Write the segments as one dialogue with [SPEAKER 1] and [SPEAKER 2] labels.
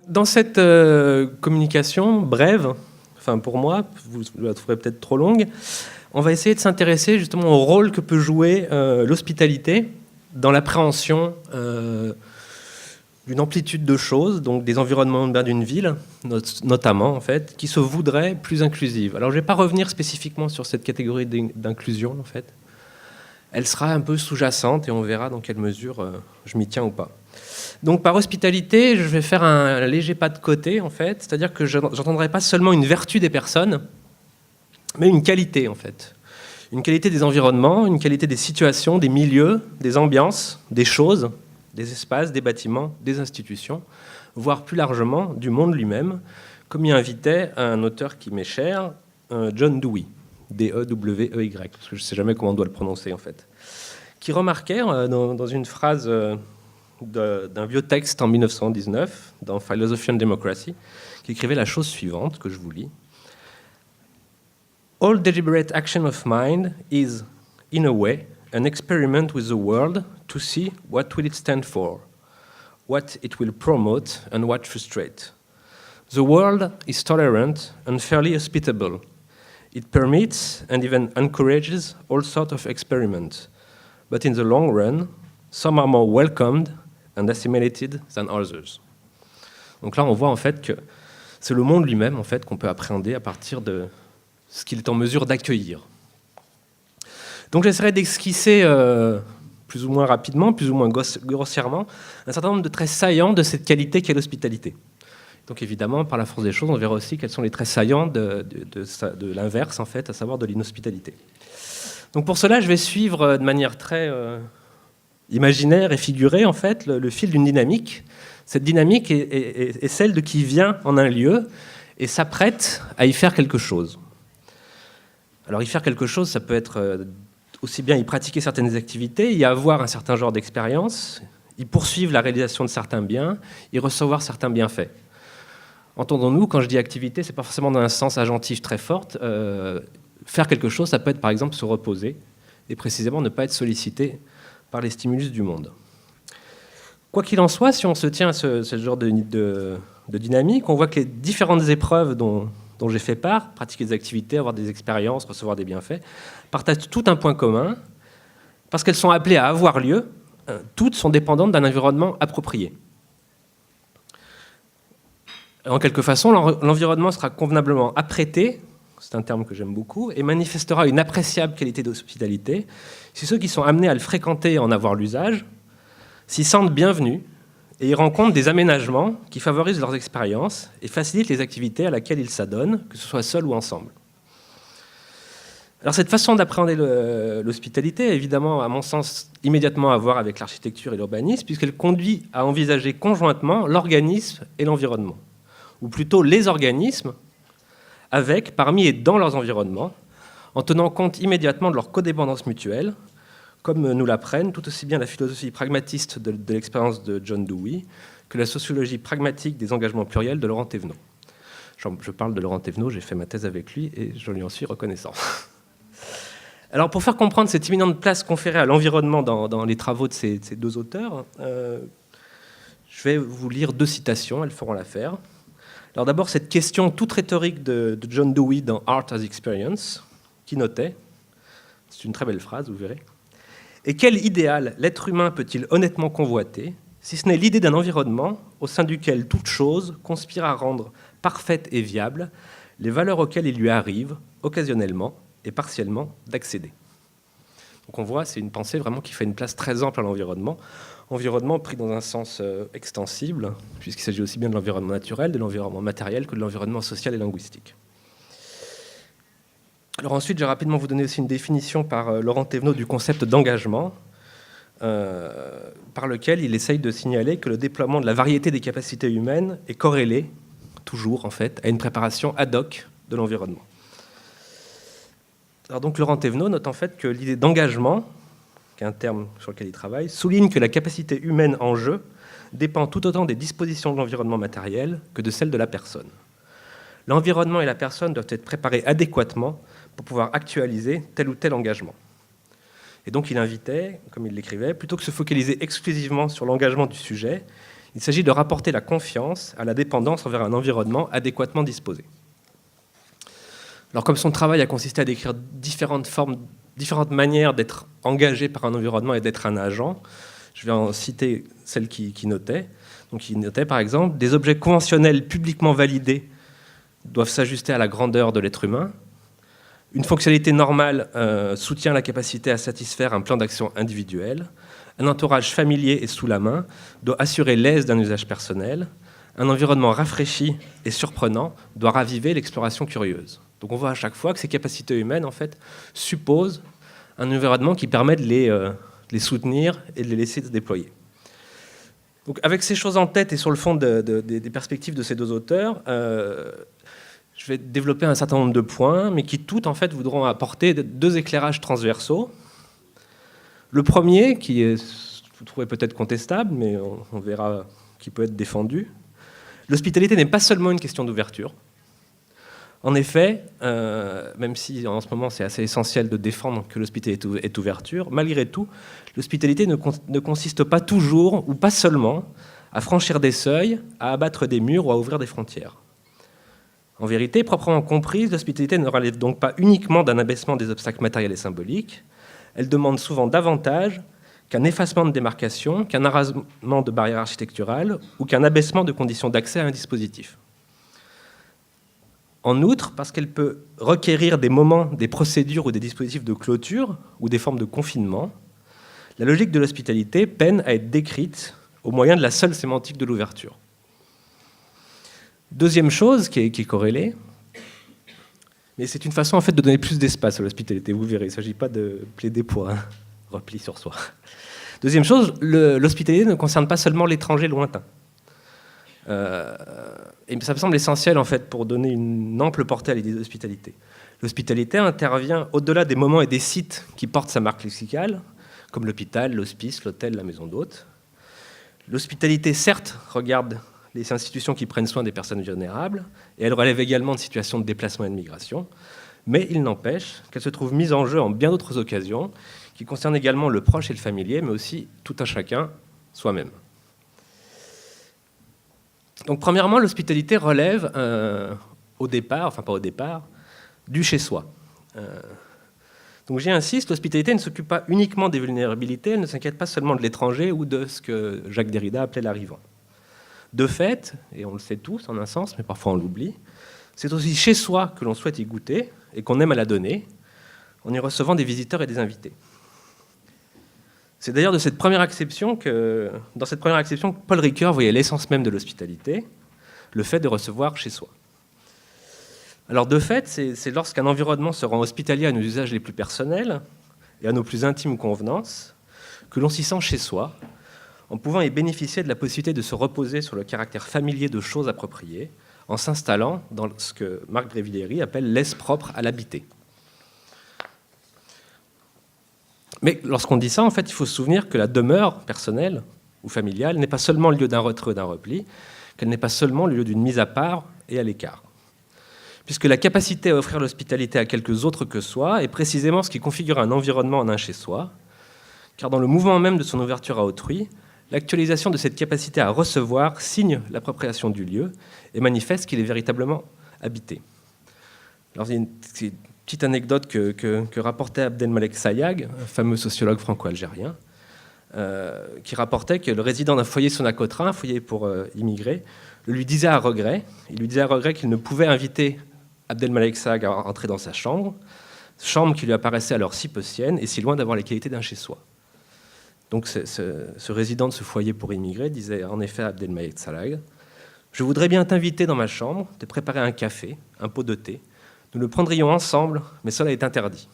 [SPEAKER 1] dans cette communication brève, enfin pour moi, vous la trouverez peut-être trop longue, on va essayer de s'intéresser justement au rôle que peut jouer l'hospitalité dans l'appréhension d'une amplitude de choses, donc des environnements urbains d'une ville, notamment en fait, qui se voudraient plus inclusives. Alors je ne vais pas revenir spécifiquement sur cette catégorie d'inclusion en fait. Elle sera un peu sous-jacente et on verra dans quelle mesure je m'y tiens ou pas. Donc par hospitalité, je vais faire un léger pas de côté en fait, c'est-à-dire que je n'entendrai pas seulement une vertu des personnes, mais une qualité en fait. Une qualité des environnements, une qualité des situations, des milieux, des ambiances, des choses, des espaces, des bâtiments, des institutions, voire plus largement du monde lui-même, comme y invitait un auteur qui m'est cher, John Dewey, D-E-W-E-Y, parce que je ne sais jamais comment on doit le prononcer en fait, qui remarquait dans une phrase d'un vieux texte en 1919, dans Philosophy and Democracy, qui écrivait la chose suivante, que je vous lis. All deliberate action of mind is, in a way, an experiment with the world to see what will it stand for, what it will promote and what frustrate. The world is tolerant and fairly hospitable. It permits and even encourages all sorts of experiments. But in the long run, some are more welcomed and assimilated than others. Donc là, on voit en fait que c'est le monde lui-même en fait qu'on peut appréhender à partir de ce qu'il est en mesure d'accueillir. Donc j'essaierai d'esquisser plus ou moins rapidement, plus ou moins grossièrement, un certain nombre de traits saillants de cette qualité qu'est l'hospitalité. Donc évidemment, par la force des choses, on verra aussi quels sont les traits saillants de l'inverse, en fait, à savoir de l'inhospitalité. Donc pour cela, je vais suivre de manière très imaginaire et figurée, en fait, le fil d'une dynamique. Cette dynamique est celle de qui vient en un lieu et s'apprête à y faire quelque chose. Alors y faire quelque chose, ça peut être aussi bien y pratiquer certaines activités, y avoir un certain genre d'expérience, y poursuivre la réalisation de certains biens, y recevoir certains bienfaits. Entendons-nous, quand je dis activité, ce n'est pas forcément dans un sens agentif très fort. Faire quelque chose, ça peut être par exemple se reposer et précisément ne pas être sollicité par les stimulus du monde. Quoi qu'il en soit, si on se tient à ce genre de dynamique, on voit que les différentes épreuves dont j'ai fait part, pratiquer des activités, avoir des expériences, recevoir des bienfaits, partagent tout un point commun, parce qu'elles sont appelées à avoir lieu, toutes sont dépendantes d'un environnement approprié. En quelque façon, l'environnement sera convenablement apprêté, c'est un terme que j'aime beaucoup, et manifestera une appréciable qualité d'hospitalité si ceux qui sont amenés à le fréquenter et en avoir l'usage s'y sentent bienvenus et y rencontrent des aménagements qui favorisent leurs expériences et facilitent les activités à laquelle ils s'adonnent, que ce soit seuls ou ensemble. Alors cette façon d'appréhender l'hospitalité est évidemment, à mon sens, immédiatement à voir avec l'architecture et l'urbanisme, puisqu'elle conduit à envisager conjointement l'organisme et l'environnement, ou plutôt les organismes, avec, parmi et dans leurs environnements, en tenant compte immédiatement de leur codépendance mutuelle, comme nous l'apprennent tout aussi bien la philosophie pragmatiste de l'expérience de John Dewey que la sociologie pragmatique des engagements pluriels de Laurent Thévenot. Je parle de Laurent Thévenot, j'ai fait ma thèse avec lui et je lui en suis reconnaissant. Alors pour faire comprendre cette imminente place conférée à l'environnement dans les travaux de ces deux auteurs, je vais vous lire deux citations, elles feront l'affaire. Alors d'abord, cette question toute rhétorique de John Dewey dans Art as Experience, qui notait, c'est une très belle phrase, vous verrez, « Et quel idéal l'être humain peut-il honnêtement convoiter, si ce n'est l'idée d'un environnement au sein duquel toute chose conspire à rendre parfaite et viable les valeurs auxquelles il lui arrive, occasionnellement et partiellement, d'accéder ». Donc on voit, c'est une pensée vraiment qui fait une place très ample à l'environnement, environnement pris dans un sens extensible, puisqu'il s'agit aussi bien de l'environnement naturel, de l'environnement matériel que de l'environnement social et linguistique. Alors ensuite, je vais rapidement vous donner aussi une définition par Laurent Thévenot du concept d'engagement, par lequel il essaye de signaler que le déploiement de la variété des capacités humaines est corrélé, toujours en fait, à une préparation ad hoc de l'environnement. Alors donc Laurent Thévenot note en fait que l'idée d'engagement, qui est un terme sur lequel il travaille, souligne que la capacité humaine en jeu dépend tout autant des dispositions de l'environnement matériel que de celles de la personne. L'environnement et la personne doivent être préparés adéquatement pour pouvoir actualiser tel ou tel engagement. Et donc il invitait, comme il l'écrivait, plutôt que de se focaliser exclusivement sur l'engagement du sujet, Il s'agit de rapporter la confiance à la dépendance envers un environnement adéquatement disposé. Alors, comme son travail a consisté à décrire différentes manières d'être engagé par un environnement et d'être un agent, je vais en citer celle qui notait. Donc, il notait par exemple: des objets conventionnels publiquement validés doivent s'ajuster à la grandeur de l'être humain. Une fonctionnalité normale soutient la capacité à satisfaire un plan d'action individuel. Un entourage familier et sous la main doit assurer l'aise d'un usage personnel. Un environnement rafraîchi et surprenant doit raviver l'exploration curieuse. Donc on voit à chaque fois que ces capacités humaines en fait, supposent un environnement qui permet de les soutenir et de les laisser se déployer. Donc avec ces choses en tête et sur le fond des perspectives de ces deux auteurs, je vais développer un certain nombre de points, mais qui toutes en fait, voudront apporter deux éclairages transversaux. Le premier, qui est, vous trouvez peut-être contestable, mais on verra qui peut être défendu. L'hospitalité n'est pas seulement une question d'ouverture. En effet, même si en ce moment c'est assez essentiel de défendre que l'hospitalité est ouverture, malgré tout, l'hospitalité ne consiste pas toujours, ou pas seulement, à franchir des seuils, à abattre des murs ou à ouvrir des frontières. En vérité, proprement comprise, l'hospitalité ne relève donc pas uniquement d'un abaissement des obstacles matériels et symboliques. Elle demande souvent davantage qu'un effacement de démarcation, qu'un arasement de barrières architecturales ou qu'un abaissement de conditions d'accès à un dispositif. En outre, parce qu'elle peut requérir des moments, des procédures ou des dispositifs de clôture ou des formes de confinement, la logique de l'hospitalité peine à être décrite au moyen de la seule sémantique de l'ouverture. Deuxième chose qui est corrélée, mais c'est une façon en fait de donner plus d'espace à l'hospitalité, vous verrez, il ne s'agit pas de plaider pour un repli sur soi. Deuxième chose, l'hospitalité ne concerne pas seulement l'étranger lointain. Et ça me semble essentiel en fait pour donner une ample portée à l'idée d'hospitalité. L'hospitalité intervient au-delà des moments et des sites qui portent sa marque lexicale, comme l'hôpital, l'hospice, l'hôtel, la maison d'hôte. L'hospitalité, certes, regarde les institutions qui prennent soin des personnes vulnérables, et elle relève également de situations de déplacement et de migration, mais il n'empêche qu'elle se trouve mise en jeu en bien d'autres occasions, qui concernent également le proche et le familier, mais aussi tout un chacun, soi-même. Donc premièrement, l'hospitalité relève au départ, enfin pas au départ, du chez-soi. Donc j'y insiste, l'hospitalité ne s'occupe pas uniquement des vulnérabilités, elle ne s'inquiète pas seulement de l'étranger ou de ce que Jacques Derrida appelait l'arrivant. De fait, et on le sait tous en un sens, mais parfois on l'oublie, c'est aussi chez soi que l'on souhaite y goûter et qu'on aime à la donner, en y recevant des visiteurs et des invités. C'est d'ailleurs dans cette première acception que Paul Ricoeur voyait l'essence même de l'hospitalité, le fait de recevoir chez soi. Alors de fait, c'est lorsqu'un environnement se rend hospitalier à nos usages les plus personnels et à nos plus intimes convenances que l'on s'y sent chez soi, en pouvant y bénéficier de la possibilité de se reposer sur le caractère familier de choses appropriées, en s'installant dans ce que Marc Brévillieri appelle l'aise propre à l'habiter. Mais lorsqu'on dit ça, en fait, il faut se souvenir que la demeure personnelle ou familiale n'est pas seulement le lieu d'un retrait ou d'un repli, qu'elle n'est pas seulement le lieu d'une mise à part et à l'écart. Puisque la capacité à offrir l'hospitalité à quelques autres que soi est précisément ce qui configure un environnement en un chez-soi, car dans le mouvement même de son ouverture à autrui, l'actualisation de cette capacité à recevoir signe l'appropriation du lieu et manifeste qu'il est véritablement habité. Alors, il y a une petite anecdote que rapportait Abdelmalek Sayag, un fameux sociologue franco-algérien, qui rapportait que le résident d'un foyer Sonacotra, un foyer pour immigrés, lui disait à regret qu'il ne pouvait inviter Abdelmalek Sayag à entrer dans sa chambre qui lui apparaissait alors si peusienne et si loin d'avoir les qualités d'un chez-soi. Donc ce résident de ce foyer pour immigrés disait en effet à Abdelmalek Sayag: « Je voudrais bien t'inviter dans ma chambre, te préparer un café, un pot de thé. Nous le prendrions ensemble, mais cela est interdit.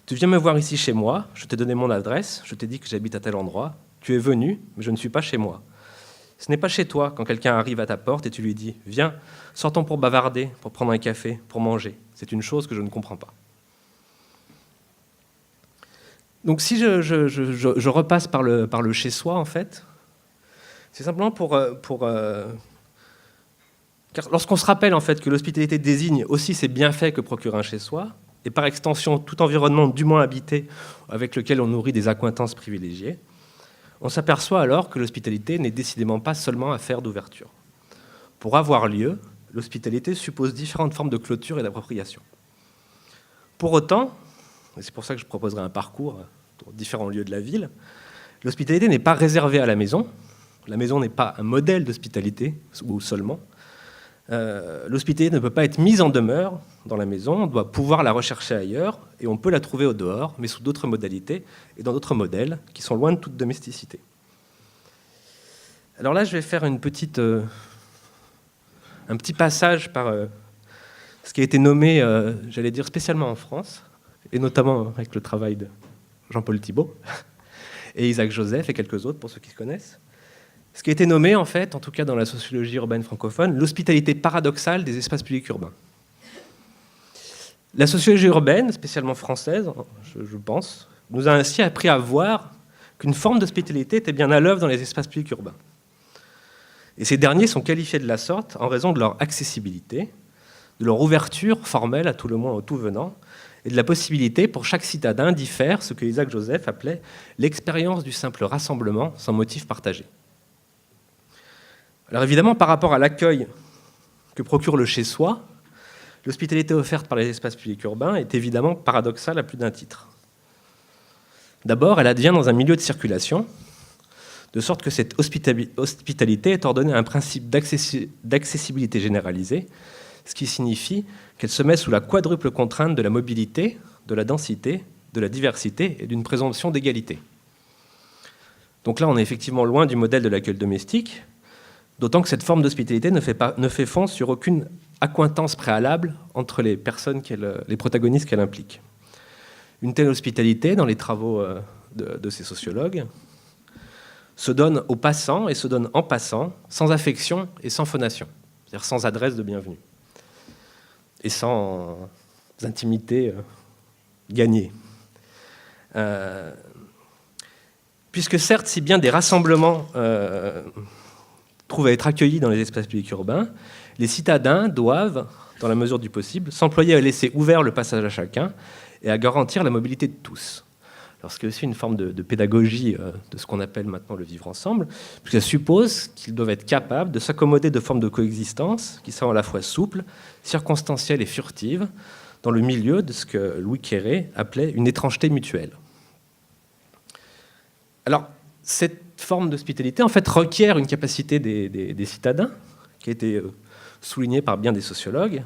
[SPEAKER 1] Tu viens me voir ici chez moi, je t'ai donné mon adresse, je t'ai dit que j'habite à tel endroit. Tu es venu, mais je ne suis pas chez moi. Ce n'est pas chez toi quand quelqu'un arrive à ta porte et tu lui dis « Viens, sortons pour bavarder, pour prendre un café, pour manger. C'est une chose que je ne comprends pas. » Donc si je repasse par le chez-soi, en fait, c'est simplement car lorsqu'on se rappelle en fait, que l'hospitalité désigne aussi ces bienfaits que procure un chez-soi, et par extension tout environnement dûment habité avec lequel on nourrit des accointances privilégiées, On s'aperçoit alors que l'hospitalité n'est décidément pas seulement affaire d'ouverture. Pour avoir lieu, l'hospitalité suppose différentes formes de clôture et d'appropriation. Pour autant, et c'est pour ça que je proposerai un parcours pour différents lieux de la ville, l'hospitalité n'est pas réservée à la maison. La maison n'est pas un modèle d'hospitalité, ou seulement. L'hospitalité ne peut pas être mise en demeure dans la maison, on doit pouvoir la rechercher ailleurs, et on peut la trouver au dehors, mais sous d'autres modalités et dans d'autres modèles qui sont loin de toute domesticité. Alors là, je vais faire un petit passage par ce qui a été nommé, j'allais dire, spécialement en France, et notamment avec le travail de Jean-Paul Thibault, et Isaac Joseph, et quelques autres, pour ceux qui se connaissent. Ce qui a été nommé, en fait, en tout cas dans la sociologie urbaine francophone, l'hospitalité paradoxale des espaces publics urbains. La sociologie urbaine, spécialement française, je pense, nous a ainsi appris à voir qu'une forme d'hospitalité était bien à l'œuvre dans les espaces publics urbains. Et ces derniers sont qualifiés de la sorte en raison de leur accessibilité, de leur ouverture formelle, à tout le moins au tout venant, et de la possibilité pour chaque citadin d'y faire ce que Isaac Joseph appelait l'expérience du simple rassemblement sans motif partagé. Alors évidemment, par rapport à l'accueil que procure le chez-soi, l'hospitalité offerte par les espaces publics urbains est évidemment paradoxale à plus d'un titre. D'abord, elle advient dans un milieu de circulation, de sorte que cette hospitalité est ordonnée à un principe d'accessibilité généralisée, ce qui signifie qu'elle se met sous la quadruple contrainte de la mobilité, de la densité, de la diversité et d'une présomption d'égalité. Donc là, on est effectivement loin du modèle de l'accueil domestique, d'autant que cette forme d'hospitalité ne fait fond sur aucune accointance préalable entre les personnes, les protagonistes qu'elle implique. Une telle hospitalité, dans les travaux de ces sociologues, se donne aux passants et se donne en passant, sans affection et sans phonation, c'est-à-dire sans adresse de bienvenue, et sans intimité gagnée. Puisque certes, si bien des rassemblements trouvent à être accueillis dans les espaces publics urbains, les citadins doivent, dans la mesure du possible, s'employer à laisser ouvert le passage à chacun et à garantir la mobilité de tous. Alors, c'est aussi une forme de pédagogie de ce qu'on appelle maintenant le vivre ensemble, puisqu'elle suppose qu'ils doivent être capables de s'accommoder de formes de coexistence qui sont à la fois souples, circonstancielles et furtives, dans le milieu de ce que Louis Quéré appelait une étrangeté mutuelle. Alors, cette forme d'hospitalité, en fait, requiert une capacité des citadins, qui a été soulignée par bien des sociologues.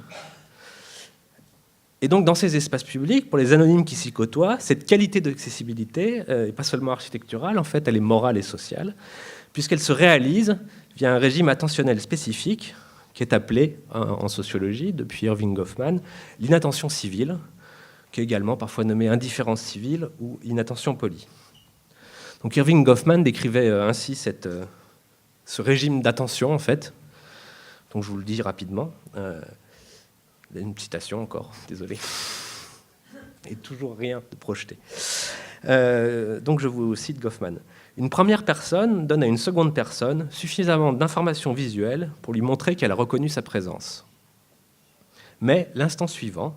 [SPEAKER 1] Et donc, dans ces espaces publics, pour les anonymes qui s'y côtoient, cette qualité d'accessibilité n'est pas seulement architecturale, en fait, elle est morale et sociale, puisqu'elle se réalise via un régime attentionnel spécifique, qui est appelé, en sociologie, depuis Irving Goffman, l'inattention civile, qui est également parfois nommée indifférence civile ou inattention polie. Donc Irving Goffman décrivait ainsi ce régime d'attention, en fait. Donc je vous le dis rapidement. Une citation encore, désolé. Et toujours rien de projeté. Donc je vous cite Goffman. Une première personne donne à une seconde personne suffisamment d'informations visuelles pour lui montrer qu'elle a reconnu sa présence. Mais l'instant suivant,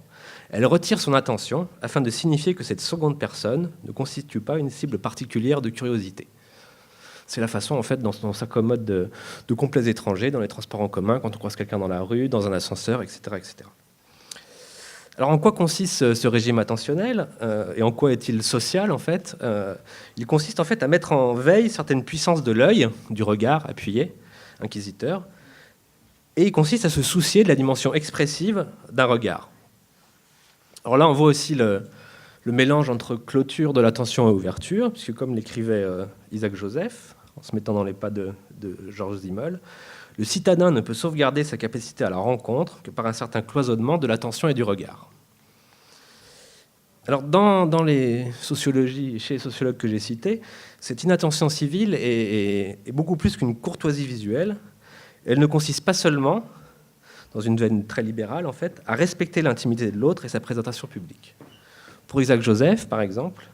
[SPEAKER 1] elle retire son attention afin de signifier que cette seconde personne ne constitue pas une cible particulière de curiosité. C'est la façon, en fait, dont on s'accommode de complets étrangers dans les transports en commun, quand on croise quelqu'un dans la rue, dans un ascenseur, etc. etc. Alors, en quoi consiste ce régime attentionnel et en quoi est-il social, en fait Il consiste, en fait, à mettre en veille certaines puissances de l'œil, du regard appuyé, inquisiteur, et il consiste à se soucier de la dimension expressive d'un regard. Alors là, on voit aussi le mélange entre clôture de l'attention et ouverture, puisque comme l'écrivait Isaac Joseph, en se mettant dans les pas de Georges Simmel, le citadin ne peut sauvegarder sa capacité à la rencontre que par un certain cloisonnement de l'attention et du regard. Alors dans les sociologies, chez les sociologues que j'ai cités, cette inattention civile est beaucoup plus qu'une courtoisie visuelle. Elle ne consiste pas seulement, dans une veine très libérale, en fait, à respecter l'intimité de l'autre et sa présentation publique. Pour Isaac Joseph, par exemple,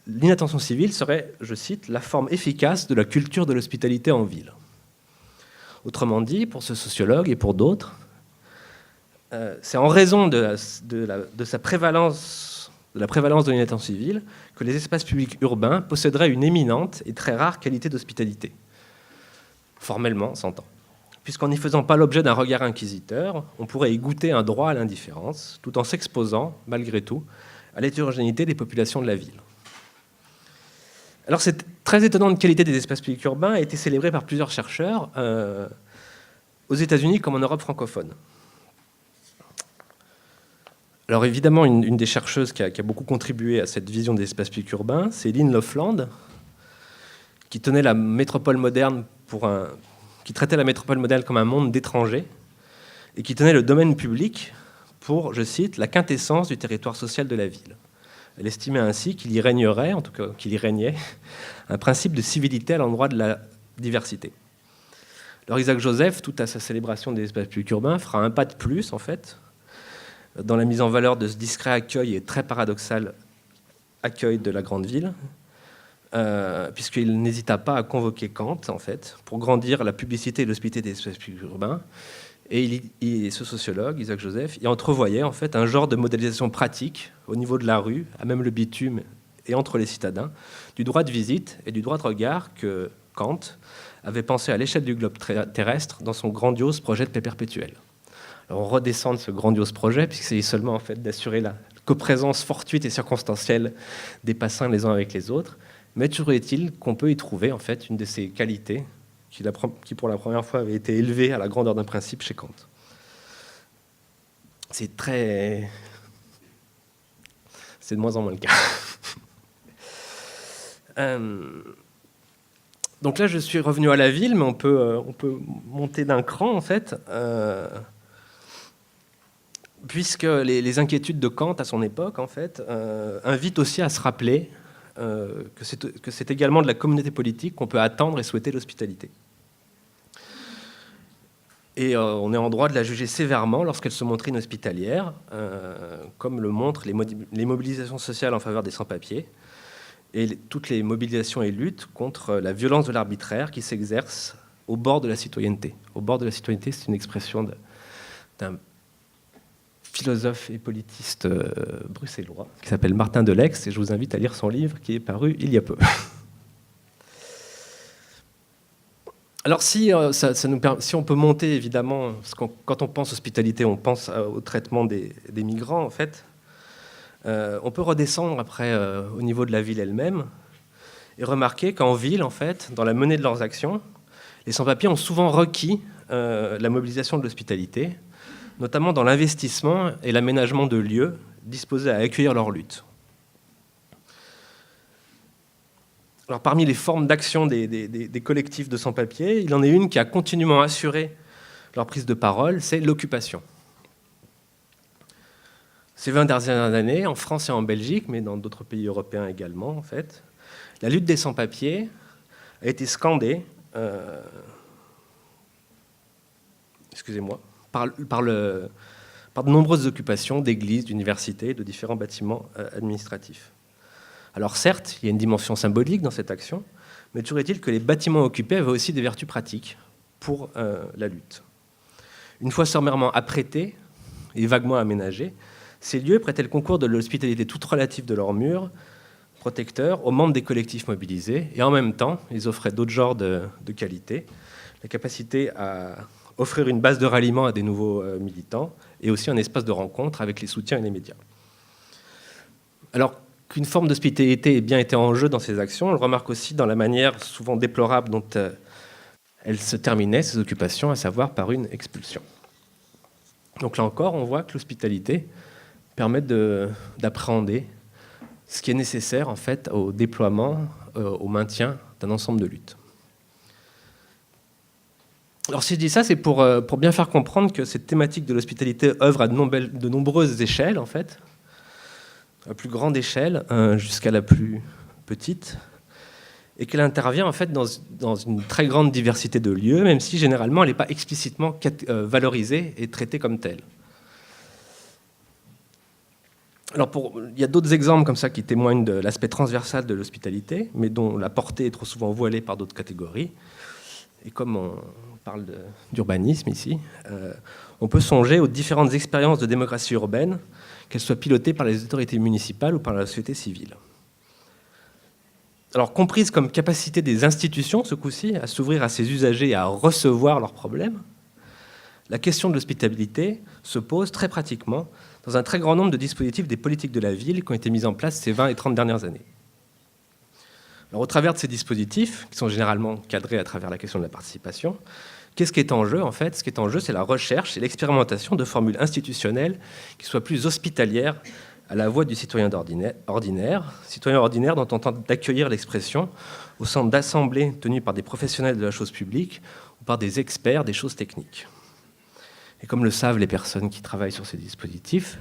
[SPEAKER 1] l'inattention civile serait, je cite, la forme efficace de la culture de l'hospitalité en ville. Autrement dit, pour ce sociologue et pour d'autres, c'est en raison de sa prévalence de la prévalence de l'union civile que les espaces publics urbains posséderaient une éminente et très rare qualité d'hospitalité. Formellement, on s'entend. Puisqu'en n'y faisant pas l'objet d'un regard inquisiteur, on pourrait y goûter un droit à l'indifférence, tout en s'exposant, malgré tout, à l'hétérogénéité des populations de la ville. Alors cette très étonnante qualité des espaces publics urbains a été célébrée par plusieurs chercheurs aux États-Unis comme en Europe francophone. Alors évidemment, une des chercheuses qui a beaucoup contribué à cette vision des espaces publics urbains, c'est Lynn Lofland, qui tenait la métropole moderne qui traitait la métropole moderne comme un monde d'étrangers et qui tenait le domaine public pour, je cite, la quintessence du territoire social de la ville. Elle estimait ainsi qu'il y régnerait, en tout cas qu'il y régnait, un principe de civilité à l'endroit de la diversité. Alors Isaac Joseph, tout à sa célébration des espaces publics urbains, fera un pas de plus, en fait, dans la mise en valeur de ce discret accueil et très paradoxal accueil de la grande ville, puisqu'il n'hésita pas à convoquer Kant, en fait, pour grandir la publicité et l'hospitalité des espaces publics urbains. Et ce sociologue, Isaac Joseph, y entrevoyait en fait un genre de modélisation pratique au niveau de la rue, à même le bitume et entre les citadins, du droit de visite et du droit de regard que Kant avait pensé à l'échelle du globe terrestre dans son grandiose projet de paix perpétuelle. Alors on redescend de ce grandiose projet, puisqu'il s'agit seulement en fait, d'assurer la coprésence fortuite et circonstancielle des passants les uns avec les autres, mais toujours est-il qu'on peut y trouver en fait, une de ces qualités qui pour la première fois avait été élevé à la grandeur d'un principe chez Kant. C'est de moins en moins le cas. Donc là, je suis revenu à la ville, mais on peut monter d'un cran, en fait, puisque les inquiétudes de Kant à son époque, en fait, invitent aussi à se rappeler que c'est également de la communauté politique qu'on peut attendre et souhaiter l'hospitalité. Et on est en droit de la juger sévèrement lorsqu'elle se montre inhospitalière, comme le montrent les mobilisations sociales en faveur des sans-papiers et toutes les mobilisations et luttes contre la violence de l'arbitraire qui s'exerce au bord de la citoyenneté. Au bord de la citoyenneté, c'est une expression d'un philosophe et politiste bruxellois qui s'appelle Martin Delex, et je vous invite à lire son livre qui est paru il y a peu. Alors si on peut monter, évidemment, parce que quand on pense hospitalité, on pense au traitement des migrants, en fait, on peut redescendre après au niveau de la ville elle-même et remarquer qu'en ville, en fait, dans la menée de leurs actions, les sans-papiers ont souvent requis la mobilisation de l'hospitalité, notamment dans l'investissement et l'aménagement de lieux disposés à accueillir leur lutte. Alors, parmi les formes d'action des collectifs de sans-papiers, il y en a une qui a continuellement assuré leur prise de parole, c'est l'occupation. Ces 20 dernières années, en France et en Belgique, mais dans d'autres pays européens également, en fait, la lutte des sans-papiers a été scandée par de nombreuses occupations d'églises, d'universités, de différents bâtiments administratifs. Alors certes, il y a une dimension symbolique dans cette action, mais toujours est-il que les bâtiments occupés avaient aussi des vertus pratiques pour la lutte. Une fois sommairement apprêtés et vaguement aménagés, ces lieux prêtaient le concours de l'hospitalité toute relative de leurs murs protecteurs aux membres des collectifs mobilisés, et en même temps, ils offraient d'autres genres de qualité, la capacité à offrir une base de ralliement à des nouveaux militants, et aussi un espace de rencontre avec les soutiens et les médias. Alors, qu'une forme d'hospitalité ait bien été en jeu dans ces actions, on le remarque aussi dans la manière souvent déplorable dont elles se terminaient, ces occupations, à savoir par une expulsion. Donc là encore, on voit que l'hospitalité permet d'appréhender ce qui est nécessaire en fait, au déploiement, au maintien d'un ensemble de luttes. Alors si je dis ça, c'est pour bien faire comprendre que cette thématique de l'hospitalité œuvre à de nombreuses échelles, en fait, à la plus grande échelle jusqu'à la plus petite, et qu'elle intervient en fait dans une très grande diversité de lieux, même si généralement elle n'est pas explicitement valorisée et traitée comme telle. Alors il y a d'autres exemples comme ça qui témoignent de l'aspect transversal de l'hospitalité, mais dont la portée est trop souvent voilée par d'autres catégories. Et comme on parle d'urbanisme ici, on peut songer aux différentes expériences de démocratie urbaine qu'elles soient pilotées par les autorités municipales ou par la société civile. Alors, comprise comme capacité des institutions, ce coup-ci, à s'ouvrir à ses usagers et à recevoir leurs problèmes, la question de l'hospitalité se pose très pratiquement dans un très grand nombre de dispositifs des politiques de la ville qui ont été mis en place ces 20 et 30 dernières années. Alors, au travers de ces dispositifs, qui sont généralement cadrés à travers la question de la participation, qu'est-ce qui est en jeu, en fait? Ce qui est en jeu, c'est la recherche et l'expérimentation de formules institutionnelles qui soient plus hospitalières à la voix du citoyen citoyen ordinaire dont on tente d'accueillir l'expression au centre d'assemblées tenues par des professionnels de la chose publique ou par des experts des choses techniques. Et comme le savent les personnes qui travaillent sur ces dispositifs,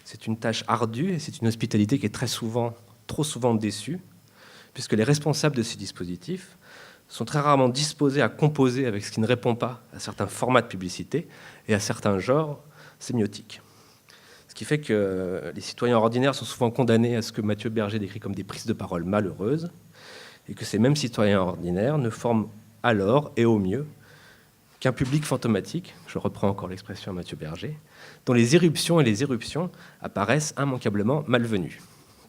[SPEAKER 1] c'est une tâche ardue et c'est une hospitalité qui est trop souvent déçue, puisque les responsables de ces dispositifs sont très rarement disposés à composer avec ce qui ne répond pas à certains formats de publicité et à certains genres sémiotiques. Ce qui fait que les citoyens ordinaires sont souvent condamnés à ce que Mathieu Berger décrit comme des prises de parole malheureuses, et que ces mêmes citoyens ordinaires ne forment alors, et au mieux, qu'un public fantomatique, je reprends encore l'expression à Mathieu Berger, dont les irruptions et les éruptions apparaissent immanquablement malvenues.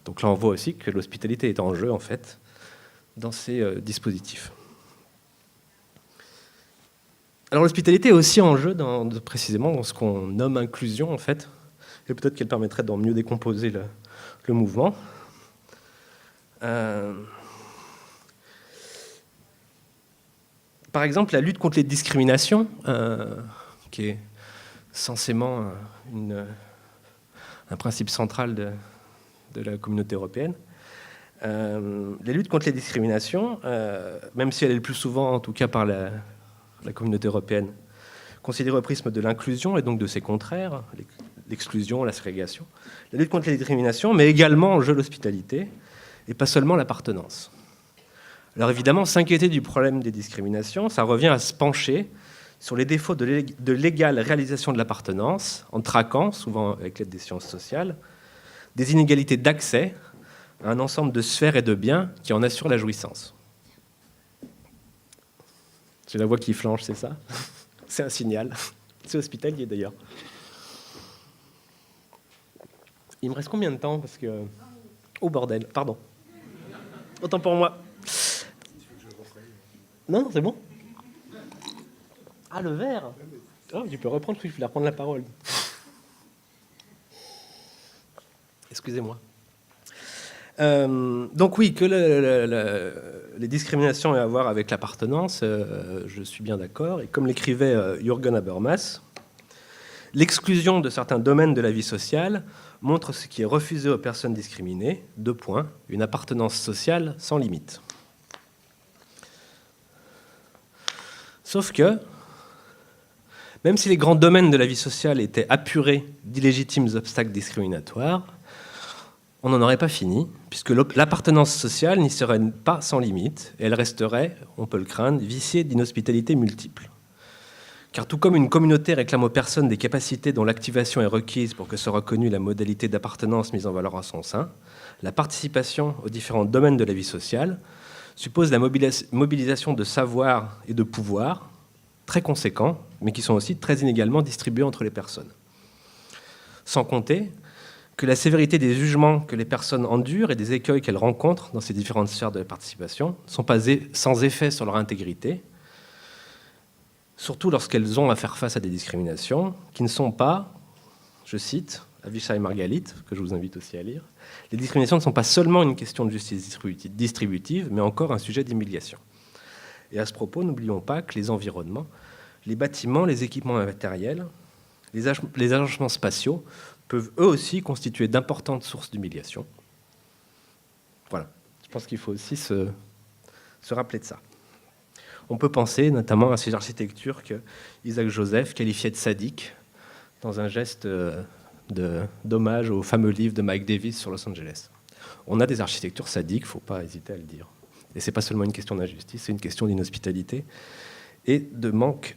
[SPEAKER 1] Donc là, on voit aussi que l'hospitalité est en jeu, en fait, dans ces dispositifs. Alors l'hospitalité est aussi en jeu précisément dans ce qu'on nomme inclusion, en fait, et peut-être qu'elle permettrait d'en mieux décomposer le mouvement. Par exemple, la lutte contre les discriminations, qui est censément un principe central de la communauté européenne. La lutte contre les discriminations, même si elle est le plus souvent, en tout cas par la communauté européenne, considérée au prisme de l'inclusion et donc de ses contraires, l'exclusion, la ségrégation, la lutte contre les discriminations, mais également en jeu l'hospitalité, et pas seulement l'appartenance. Alors évidemment, s'inquiéter du problème des discriminations, ça revient à se pencher sur les défauts de l'égale réalisation de l'appartenance, en traquant, souvent avec l'aide des sciences sociales, des inégalités d'accès à un ensemble de sphères et de biens qui en assurent la jouissance. J'ai la voix qui flanche, c'est ça? C'est un signal. C'est hospitalier d'ailleurs. Il me reste combien de temps? Parce que... Oh bordel, pardon. Autant pour moi. Non, c'est bon. Ah, le verre. Oh, tu peux reprendre, je voulais reprendre la parole. Excusez-moi. Donc oui, que les discriminations aient à voir avec l'appartenance, je suis bien d'accord. Et comme l'écrivait Jürgen Habermas, l'exclusion de certains domaines de la vie sociale montre ce qui est refusé aux personnes discriminées. 2 points, une appartenance sociale sans limite. Sauf que, même si les grands domaines de la vie sociale étaient apurés d'illégitimes obstacles discriminatoires, on n'en aurait pas fini, puisque l'appartenance sociale n'y serait pas sans limite, et elle resterait, on peut le craindre, viciée d'inhospitalité multiples. Car tout comme une communauté réclame aux personnes des capacités dont l'activation est requise pour que soit reconnue la modalité d'appartenance mise en valeur en son sein, la participation aux différents domaines de la vie sociale suppose la mobilisation de savoir et de pouvoir très conséquents, mais qui sont aussi très inégalement distribués entre les personnes. Sans compter que la sévérité des jugements que les personnes endurent et des écueils qu'elles rencontrent dans ces différentes sphères de la participation ne sont pas sans effet sur leur intégrité, surtout lorsqu'elles ont à faire face à des discriminations qui ne sont pas, je cite Avishai Margalit, que je vous invite aussi à lire, les discriminations ne sont pas seulement une question de justice distributive, mais encore un sujet d'humiliation. Et à ce propos, n'oublions pas que les environnements, les bâtiments, les équipements matériels, les agencements spatiaux peuvent eux aussi constituer d'importantes sources d'humiliation. Voilà, je pense qu'il faut aussi se rappeler de ça. On peut penser notamment à ces architectures que Isaac Joseph qualifiait de sadiques dans un geste d'hommage au fameux livre de Mike Davis sur Los Angeles. On a des architectures sadiques, il ne faut pas hésiter à le dire. Et ce n'est pas seulement une question d'injustice, c'est une question d'inhospitalité et de manque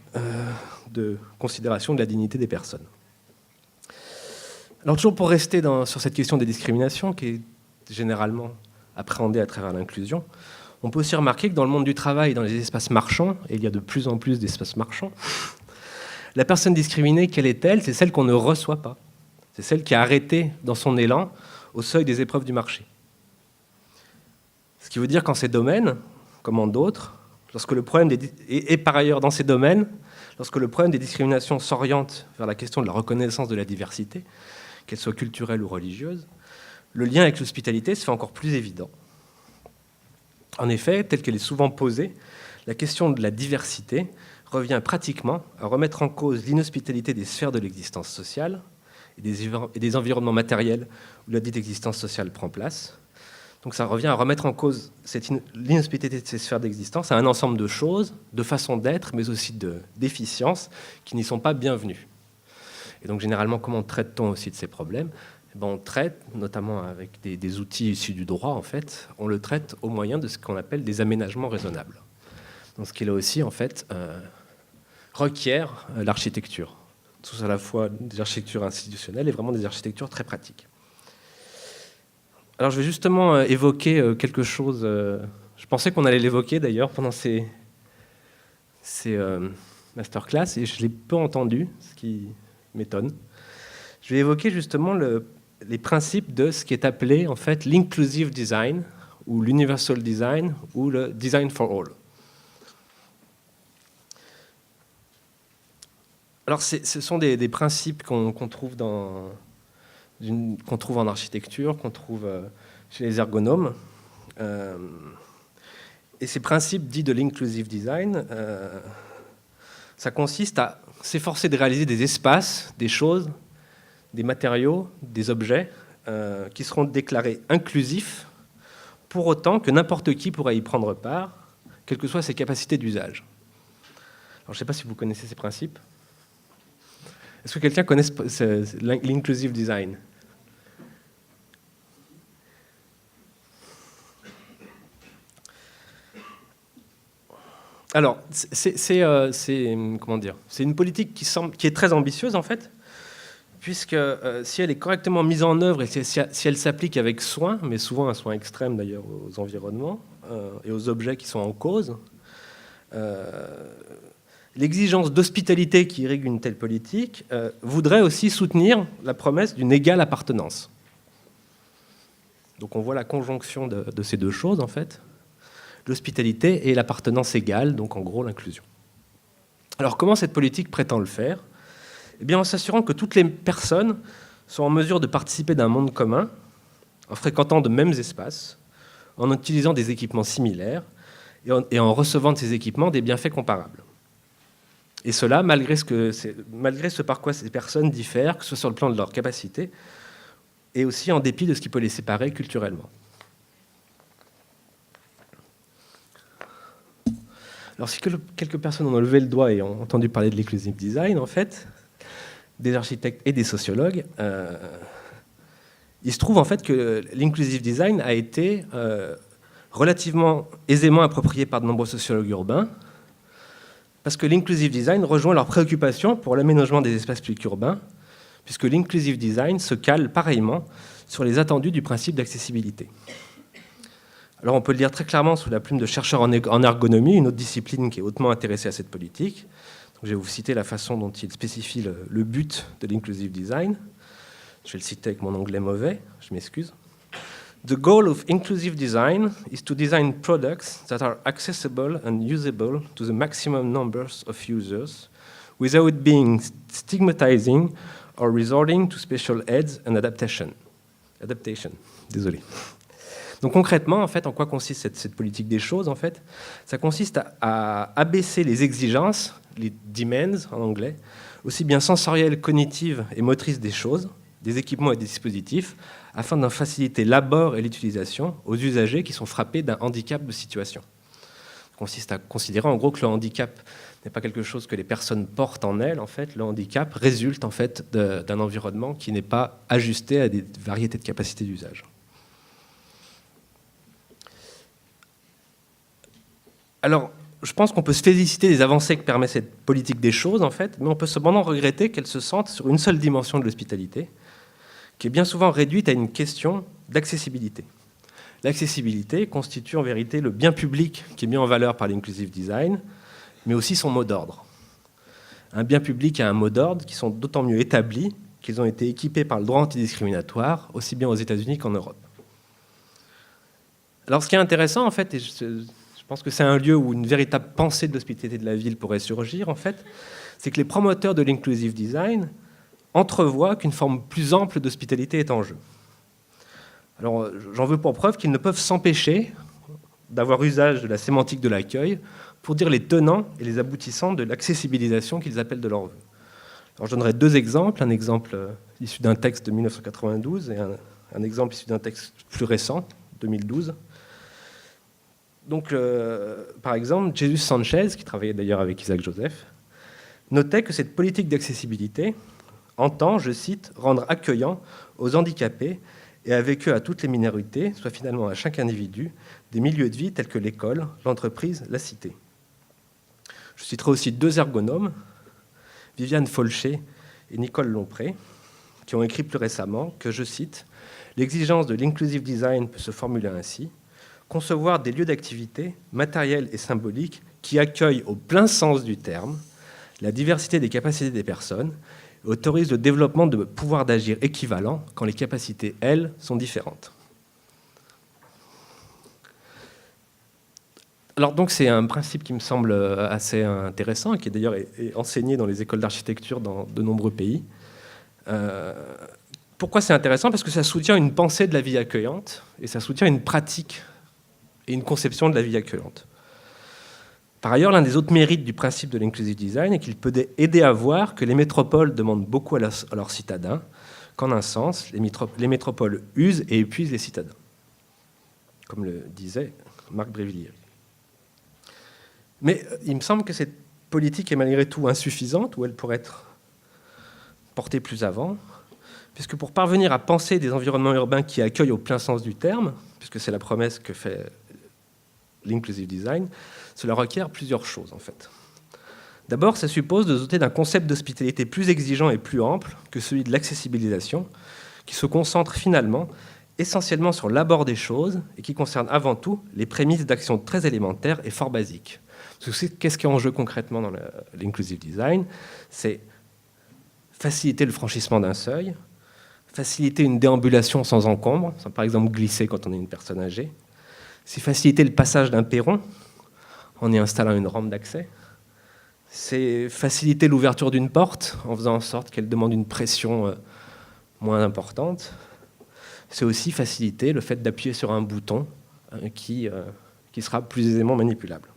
[SPEAKER 1] de considération de la dignité des personnes. Alors toujours pour rester sur cette question des discriminations, qui est généralement appréhendée à travers l'inclusion, on peut aussi remarquer que dans le monde du travail, dans les espaces marchands, et il y a de plus en plus d'espaces marchands, la personne discriminée, quelle est-elle? C'est celle qu'on ne reçoit pas. C'est celle qui a arrêté dans son élan au seuil des épreuves du marché. Ce qui veut dire qu'en ces domaines, comme en d'autres, lorsque le problème et par ailleurs dans ces domaines, lorsque le problème des discriminations s'oriente vers la question de la reconnaissance de la diversité, qu'elle soit culturelle ou religieuse, le lien avec l'hospitalité se fait encore plus évident. En effet, telle qu'elle est souvent posée, la question de la diversité revient pratiquement à remettre en cause l'inhospitalité des sphères de l'existence sociale et des environnements matériels où la dite existence sociale prend place. Donc ça revient à remettre en cause l'inhospitalité de ces sphères d'existence à un ensemble de choses, de façons d'être, mais aussi d'efficience qui n'y sont pas bienvenues. Et donc généralement, comment traite-t-on aussi de ces problèmes ? On traite, notamment avec des outils issus du droit, en fait, on le traite au moyen de ce qu'on appelle des aménagements raisonnables. Donc ce qui là aussi, en fait, requiert l'architecture. Tout à la fois des architectures institutionnelles et vraiment des architectures très pratiques. Alors je vais justement évoquer quelque chose, je pensais qu'on allait l'évoquer d'ailleurs pendant ces masterclass et je l'ai peu entendu, ce qui m'étonne. Je vais évoquer justement les principes de ce qui est appelé en fait l'inclusive design ou l'universal design ou le design for all. Alors ce sont des principes qu'on trouve qu'on trouve en architecture, qu'on trouve chez les ergonomes. Et ces principes dits de l'inclusive design, ça consiste à s'efforcer de réaliser des espaces, des choses, des matériaux, des objets qui seront déclarés inclusifs pour autant que n'importe qui pourra y prendre part, quelles que soient ses capacités d'usage. Alors, je ne sais pas si vous connaissez ces principes. Est-ce que quelqu'un connaît l'inclusive design ? Alors, c'est une politique qui est très ambitieuse, en fait, puisque si elle est correctement mise en œuvre et si elle s'applique avec soin, mais souvent un soin extrême d'ailleurs aux environnements et aux objets qui sont en cause, l'exigence d'hospitalité qui irrigue une telle politique voudrait aussi soutenir la promesse d'une égale appartenance. Donc on voit la conjonction de ces deux choses, en fait, l'hospitalité et l'appartenance égale, donc en gros l'inclusion. Alors comment cette politique prétend le faire ? Eh bien en s'assurant que toutes les personnes sont en mesure de participer d'un monde commun, en fréquentant de mêmes espaces, en utilisant des équipements similaires et en recevant de ces équipements des bienfaits comparables. Et cela malgré ce par quoi ces personnes diffèrent, que ce soit sur le plan de leur capacité, et aussi en dépit de ce qui peut les séparer culturellement. Alors si quelques personnes ont levé le doigt et ont entendu parler de l'inclusive design, en fait, des architectes et des sociologues, il se trouve en fait que l'inclusive design a été relativement aisément approprié par de nombreux sociologues urbains, parce que l'inclusive design rejoint leurs préoccupations pour l'aménagement des espaces publics urbains, puisque l'inclusive design se cale pareillement sur les attendus du principe d'accessibilité. Alors on peut le lire très clairement sous la plume de chercheurs en ergonomie, une autre discipline qui est hautement intéressée à cette politique. Donc, je vais vous citer la façon dont il spécifie le but de l'inclusive design. Je vais le citer avec mon anglais mauvais, je m'excuse. The goal of inclusive design is to design products that are accessible and usable to the maximum numbers of users without being stigmatizing or resorting to special aids and adaptation. Désolé. Donc concrètement, en fait, en quoi consiste cette politique des choses, en fait ? Ça consiste à abaisser les exigences, les demands en anglais, aussi bien sensorielles, cognitives et motrices des choses, des équipements et des dispositifs, afin d'en faciliter l'abord et l'utilisation aux usagers qui sont frappés d'un handicap de situation. Ça consiste à considérer en gros que le handicap n'est pas quelque chose que les personnes portent en elles. En fait, le handicap résulte en fait d'un environnement qui n'est pas ajusté à des variétés de capacités d'usage. Alors, je pense qu'on peut se féliciter des avancées que permet cette politique des choses, en fait, mais on peut cependant regretter qu'elle se centre sur une seule dimension de l'hospitalité, qui est bien souvent réduite à une question d'accessibilité. L'accessibilité constitue en vérité le bien public qui est mis en valeur par l'inclusive design, mais aussi son mot d'ordre. Un bien public et un mot d'ordre qui sont d'autant mieux établis qu'ils ont été équipés par le droit antidiscriminatoire, aussi bien aux États-Unis qu'en Europe. Alors, ce qui est intéressant, en fait, et je pense que c'est un lieu où une véritable pensée de l'hospitalité de la ville pourrait surgir, en fait, c'est que les promoteurs de l'inclusive design entrevoient qu'une forme plus ample d'hospitalité est en jeu. Alors, j'en veux pour preuve qu'ils ne peuvent s'empêcher d'avoir usage de la sémantique de l'accueil pour dire les tenants et les aboutissants de l'accessibilisation qu'ils appellent de leur vœu. Alors, je donnerai deux exemples, un exemple issu d'un texte de 1992 et un exemple issu d'un texte plus récent, 2012. Donc, par exemple, Jesus Sanchez, qui travaillait d'ailleurs avec Isaac Joseph, notait que cette politique d'accessibilité entend, je cite, « rendre accueillant aux handicapés et avec eux à toutes les minorités, soit finalement à chaque individu, des milieux de vie tels que l'école, l'entreprise, la cité ». Je citerai aussi deux ergonomes, Viviane Folcher et Nicole Lompré, qui ont écrit plus récemment que, je cite, « l'exigence de l'inclusive design peut se formuler ainsi, concevoir des lieux d'activité matériels et symboliques qui accueillent au plein sens du terme la diversité des capacités des personnes et autorisent le développement de pouvoirs d'agir équivalents quand les capacités, elles, sont différentes. » Alors donc c'est un principe qui me semble assez intéressant et qui d'ailleurs est enseigné dans les écoles d'architecture dans de nombreux pays. Pourquoi c'est intéressant? Parce que ça soutient une pensée de la vie accueillante et ça soutient une pratique et une conception de la vie accueillante. Par ailleurs, l'un des autres mérites du principe de l'inclusive design est qu'il peut aider à voir que les métropoles demandent beaucoup à leurs citadins, qu'en un sens, les métropoles usent et épuisent les citadins, comme le disait Marc Brévilliers. Mais il me semble que cette politique est malgré tout insuffisante, ou elle pourrait être portée plus avant, puisque pour parvenir à penser des environnements urbains qui accueillent au plein sens du terme, puisque c'est la promesse que fait l'inclusive design, cela requiert plusieurs choses en fait. D'abord, ça suppose de se doter d'un concept d'hospitalité plus exigeant et plus ample que celui de l'accessibilisation, qui se concentre finalement essentiellement sur l'abord des choses et qui concerne avant tout les prémices d'actions très élémentaires et fort basiques. Qu'est-ce qui est en jeu concrètement dans l'inclusive design? C'est faciliter le franchissement d'un seuil, faciliter une déambulation sans encombre, sans par exemple glisser quand on est une personne âgée. C'est faciliter le passage d'un perron en y installant une rampe d'accès. C'est faciliter l'ouverture d'une porte en faisant en sorte qu'elle demande une pression moins importante. C'est aussi faciliter le fait d'appuyer sur un bouton qui sera plus aisément manipulable.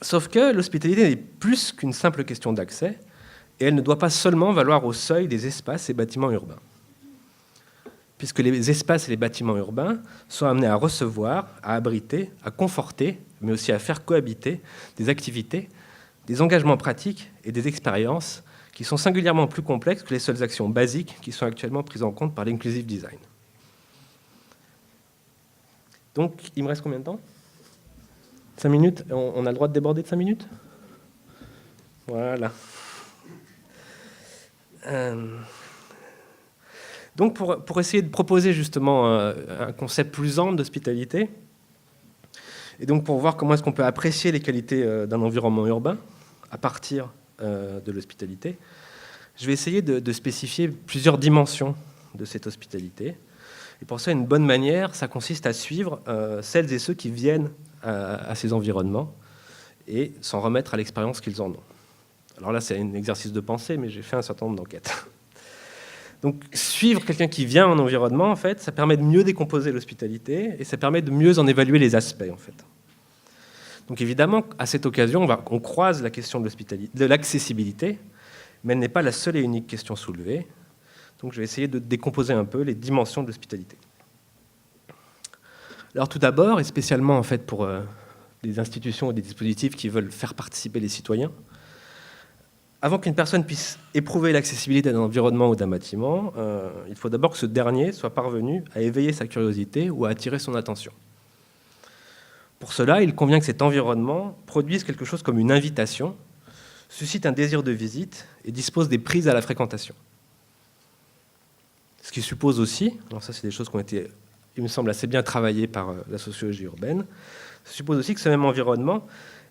[SPEAKER 1] Sauf que l'hospitalité n'est plus qu'une simple question d'accès, et elle ne doit pas seulement valoir au seuil des espaces et bâtiments urbains. Puisque les espaces et les bâtiments urbains sont amenés à recevoir, à abriter, à conforter, mais aussi à faire cohabiter des activités, des engagements pratiques et des expériences qui sont singulièrement plus complexes que les seules actions basiques qui sont actuellement prises en compte par l'inclusive design. Donc, il me reste combien de temps ? 5 minutes. On a le droit de déborder de 5 minutes ? Voilà. Donc, pour essayer de proposer justement un concept plus ample d'hospitalité, et donc pour voir comment est-ce qu'on peut apprécier les qualités d'un environnement urbain à partir de l'hospitalité, je vais essayer de spécifier plusieurs dimensions de cette hospitalité. Et pour ça, une bonne manière, ça consiste à suivre celles et ceux qui viennent à ces environnements et s'en remettre à l'expérience qu'ils en ont. Alors là, c'est un exercice de pensée, mais j'ai fait un certain nombre d'enquêtes. Donc, suivre quelqu'un qui vient en environnement, en fait, ça permet de mieux décomposer l'hospitalité et ça permet de mieux en évaluer les aspects, en fait. Donc, évidemment, à cette occasion, on croise la question de l'accessibilité, mais elle n'est pas la seule et unique question soulevée. Donc, je vais essayer de décomposer un peu les dimensions de l'hospitalité. Alors, tout d'abord, et spécialement, en fait, pour des institutions et des dispositifs qui veulent faire participer les citoyens, avant qu'une personne puisse éprouver l'accessibilité d'un environnement ou d'un bâtiment, il faut d'abord que ce dernier soit parvenu à éveiller sa curiosité ou à attirer son attention. Pour cela, il convient que cet environnement produise quelque chose comme une invitation, suscite un désir de visite et dispose des prises à la fréquentation. Ce qui suppose aussi, alors ça c'est des choses qui ont été, il me semble, assez bien travaillées par la sociologie urbaine, ça suppose aussi que ce même environnement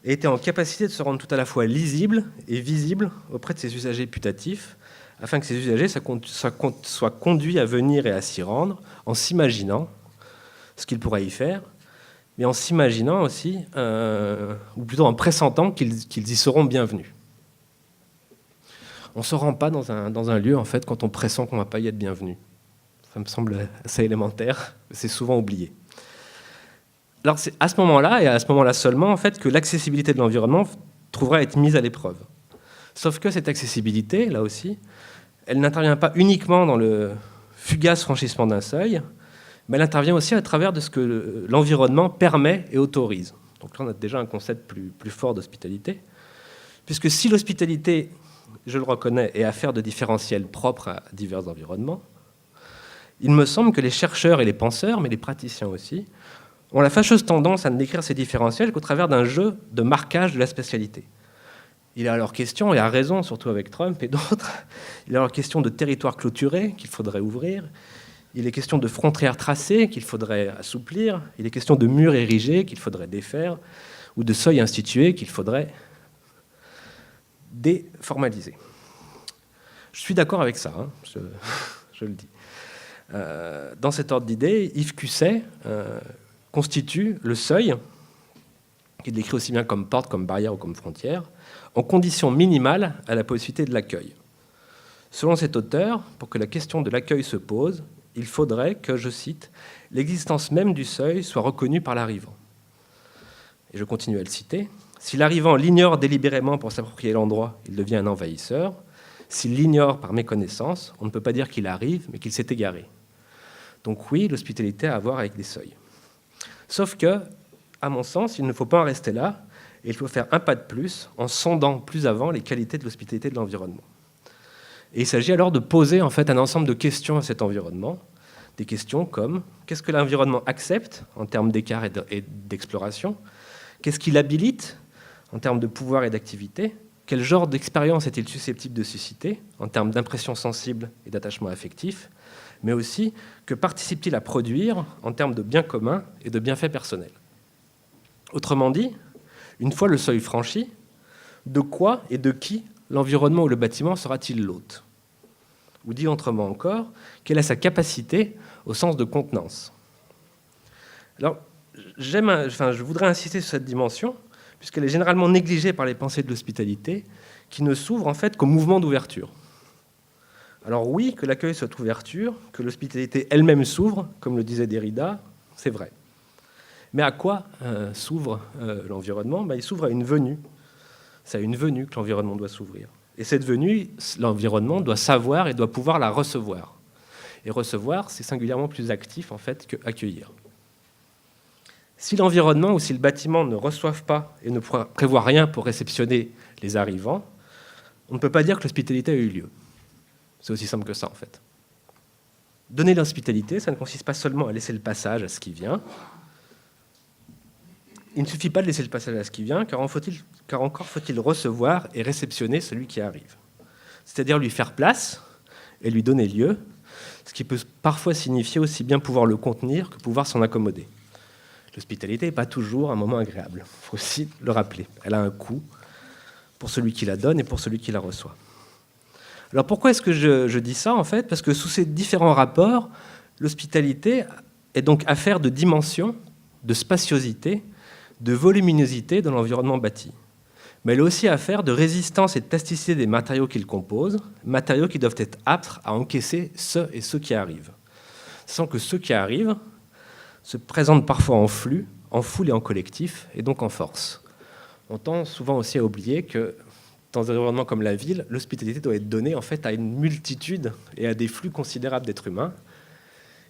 [SPEAKER 1] et était en capacité de se rendre tout à la fois lisible et visible auprès de ses usagers putatifs, afin que ces usagers soient conduits à venir et à s'y rendre en s'imaginant ce qu'ils pourraient y faire, mais en s'imaginant aussi, ou plutôt en pressentant qu'ils y seront bienvenus. On ne se rend pas dans un lieu, en fait, quand on pressent qu'on ne va pas y être bienvenu. Ça me semble assez élémentaire, c'est souvent oublié. Alors c'est à ce moment-là, et à ce moment-là seulement, en fait, que l'accessibilité de l'environnement trouvera à être mise à l'épreuve. Sauf que cette accessibilité, là aussi, elle n'intervient pas uniquement dans le fugace franchissement d'un seuil, mais elle intervient aussi à travers de ce que l'environnement permet et autorise. Donc là, on a déjà un concept plus fort d'hospitalité, puisque si l'hospitalité, je le reconnais, est affaire de différentiels propres à divers environnements, il me semble que les chercheurs et les penseurs, mais les praticiens aussi, ont la fâcheuse tendance à ne décrire ces différentiels qu'au travers d'un jeu de marquage de la spatialité. Il est alors question, et à raison, surtout avec Trump et d'autres, il est alors question de territoires clôturés qu'il faudrait ouvrir, il est question de frontières tracées qu'il faudrait assouplir, il est question de murs érigés qu'il faudrait défaire, ou de seuils institués qu'il faudrait déformaliser. Je suis d'accord avec ça, hein, je le dis. Dans cet ordre d'idées, Yves Cusset constitue le seuil, qu'il décrit aussi bien comme porte, comme barrière ou comme frontière, en condition minimale à la possibilité de l'accueil. Selon cet auteur, pour que la question de l'accueil se pose, il faudrait que, je cite, « l'existence même du seuil soit reconnue par l'arrivant ». Et je continue à le citer. « Si l'arrivant l'ignore délibérément pour s'approprier l'endroit, il devient un envahisseur. S'il l'ignore par méconnaissance, on ne peut pas dire qu'il arrive, mais qu'il s'est égaré. » Donc oui, l'hospitalité a à voir avec des seuils. Sauf que, à mon sens, il ne faut pas en rester là, et il faut faire un pas de plus en sondant plus avant les qualités de l'hospitalité de l'environnement. Et il s'agit alors de poser en fait un ensemble de questions à cet environnement, des questions comme qu'est-ce que l'environnement accepte en termes d'écart et d'exploration, qu'est-ce qu'il habilite en termes de pouvoir et d'activité, quel genre d'expérience est-il susceptible de susciter en termes d'impression sensible et d'attachement affectif, mais aussi que participe-t-il à produire en termes de biens communs et de bienfaits personnels. Autrement dit, une fois le seuil franchi, de quoi et de qui l'environnement ou le bâtiment sera-t-il l'hôte? Ou dit autrement encore, quelle est sa capacité au sens de contenance? Alors, je voudrais insister sur cette dimension, puisqu'elle est généralement négligée par les pensées de l'hospitalité, qui ne s'ouvrent en fait qu'au mouvement d'ouverture. Alors oui, que l'accueil soit ouverture, que l'hospitalité elle-même s'ouvre, comme le disait Derrida, c'est vrai. Mais à quoi s'ouvre l'environnement? Il s'ouvre à une venue. C'est à une venue que l'environnement doit s'ouvrir. Et cette venue, l'environnement doit savoir et doit pouvoir la recevoir. Et recevoir, c'est singulièrement plus actif en fait qu'accueillir. Si l'environnement ou si le bâtiment ne reçoivent pas et ne prévoit rien pour réceptionner les arrivants, on ne peut pas dire que l'hospitalité a eu lieu. C'est aussi simple que ça, en fait. Donner l'hospitalité, ça ne consiste pas seulement à laisser le passage à ce qui vient. Il ne suffit pas de laisser le passage à ce qui vient, car encore faut-il recevoir et réceptionner celui qui arrive. C'est-à-dire lui faire place et lui donner lieu, ce qui peut parfois signifier aussi bien pouvoir le contenir que pouvoir s'en accommoder. L'hospitalité n'est pas toujours un moment agréable, il faut aussi le rappeler. Elle a un coût pour celui qui la donne et pour celui qui la reçoit. Alors pourquoi est-ce que je dis ça en fait? Parce que sous ces différents rapports, l'hospitalité est donc affaire de dimension, de spatiosité, de voluminosité dans l'environnement bâti. Mais elle est aussi affaire de résistance et de plasticité des matériaux qui le composent, matériaux qui doivent être aptes à encaisser ceux et ceux qui arrivent. Sans que ceux qui arrivent se présentent parfois en flux, en foule et en collectif, et donc en force. On tend souvent aussi à oublier que dans un environnement comme la ville, l'hospitalité doit être donnée en fait à une multitude et à des flux considérables d'êtres humains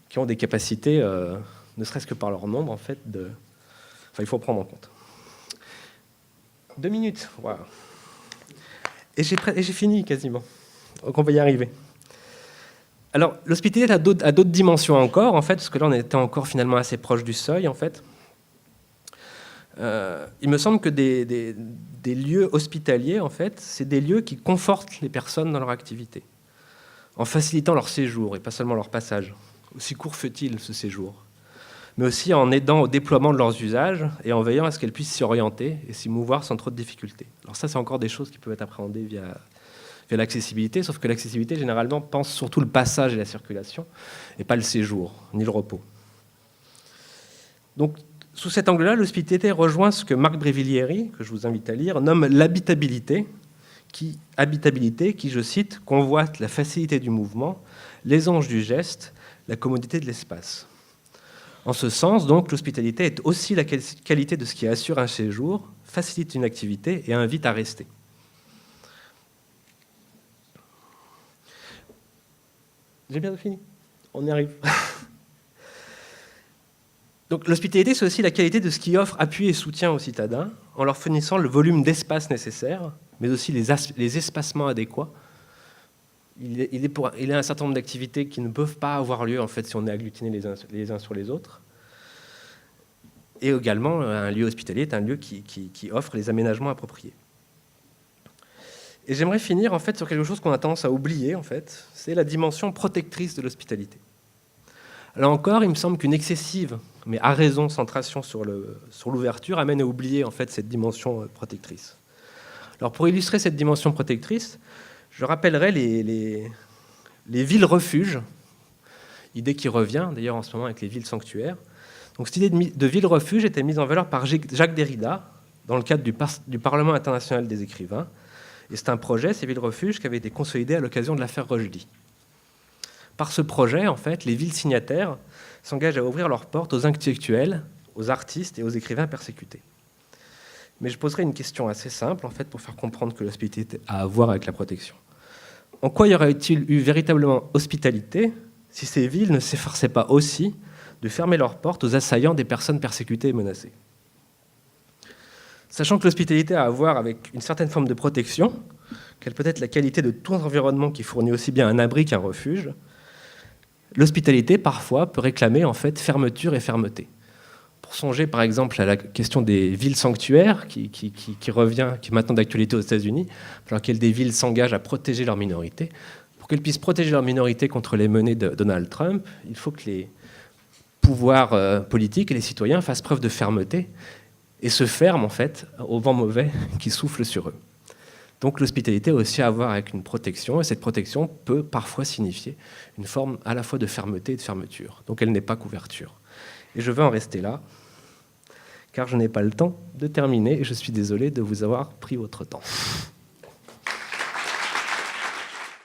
[SPEAKER 1] qui ont des capacités, ne serait-ce que par leur nombre, en fait, il faut prendre en compte. 2 minutes, wow. Et j'ai fini quasiment. Donc on va y arriver. Alors, l'hospitalité a d'autres dimensions encore, en fait, parce que là, on était encore finalement assez proche du seuil, en fait. Il me semble que des lieux hospitaliers, en fait, c'est des lieux qui confortent les personnes dans leur activité, en facilitant leur séjour et pas seulement leur passage. Aussi court fait-il ce séjour. mais aussi en aidant au déploiement de leurs usages et en veillant à ce qu'elles puissent s'y orienter et s'y mouvoir sans trop de difficultés. Alors ça, c'est encore des choses qui peuvent être appréhendées via l'accessibilité, sauf que l'accessibilité, généralement, pense surtout le passage et la circulation, et pas le séjour, ni le repos. Donc, sous cet angle-là, l'hospitalité rejoint ce que Marc Brevilieri, que je vous invite à lire, nomme l'habitabilité, qui, je cite, convoite la facilité du mouvement, l'aisance du geste, la commodité de l'espace. En ce sens, donc, l'hospitalité est aussi la qualité de ce qui assure un séjour, facilite une activité et invite à rester. J'ai bientôt fini. On y arrive. Donc, l'hospitalité, c'est aussi la qualité de ce qui offre appui et soutien aux citadins, en leur fournissant le volume d'espace nécessaire, mais aussi les espacements adéquats. Il y a un certain nombre d'activités qui ne peuvent pas avoir lieu en fait, si on est agglutinés les uns sur les autres. Et également, un lieu hospitalier est un lieu qui offre les aménagements appropriés. Et j'aimerais finir en fait, sur quelque chose qu'on a tendance à oublier, en fait, c'est la dimension protectrice de l'hospitalité. Là encore, il me semble qu'une excessive, mais à raison, centration sur l'ouverture amène à oublier en fait, cette dimension protectrice. Alors pour illustrer cette dimension protectrice, je rappellerai les villes-refuges, idée qui revient d'ailleurs en ce moment avec les villes sanctuaires. Donc cette idée de ville-refuge était mise en valeur par Jacques Derrida dans le cadre du Parlement international des écrivains. Et c'est un projet, ces villes-refuges, qui avait été consolidé à l'occasion de l'affaire Rushdie. Par ce projet, en fait, les villes signataires s'engagent à ouvrir leurs portes aux intellectuels, aux artistes et aux écrivains persécutés. Mais je poserai une question assez simple, en fait, pour faire comprendre que l'hospitalité a à voir avec la protection. En quoi y aurait-il eu véritablement hospitalité si ces villes ne s'efforçaient pas aussi de fermer leurs portes aux assaillants des personnes persécutées et menacées ? Sachant que l'hospitalité a à voir avec une certaine forme de protection, qu'elle peut être la qualité de tout environnement qui fournit aussi bien un abri qu'un refuge, l'hospitalité, parfois, peut réclamer en fait fermeture et fermeté. Pour songer, par exemple, à la question des villes sanctuaires, qui revient, qui est maintenant d'actualité aux États-Unis, dans laquelle des villes s'engagent à protéger leurs minorités. Pour qu'elles puissent protéger leurs minorités contre les menées de Donald Trump, il faut que les pouvoirs politiques et les citoyens fassent preuve de fermeté et se ferment, en fait, au vent mauvais qui souffle sur eux. Donc l'hospitalité a aussi à voir avec une protection, et cette protection peut parfois signifier une forme à la fois de fermeté et de fermeture. Donc elle n'est pas couverture. Et je veux en rester là, car je n'ai pas le temps de terminer, et je suis désolé de vous avoir pris votre temps.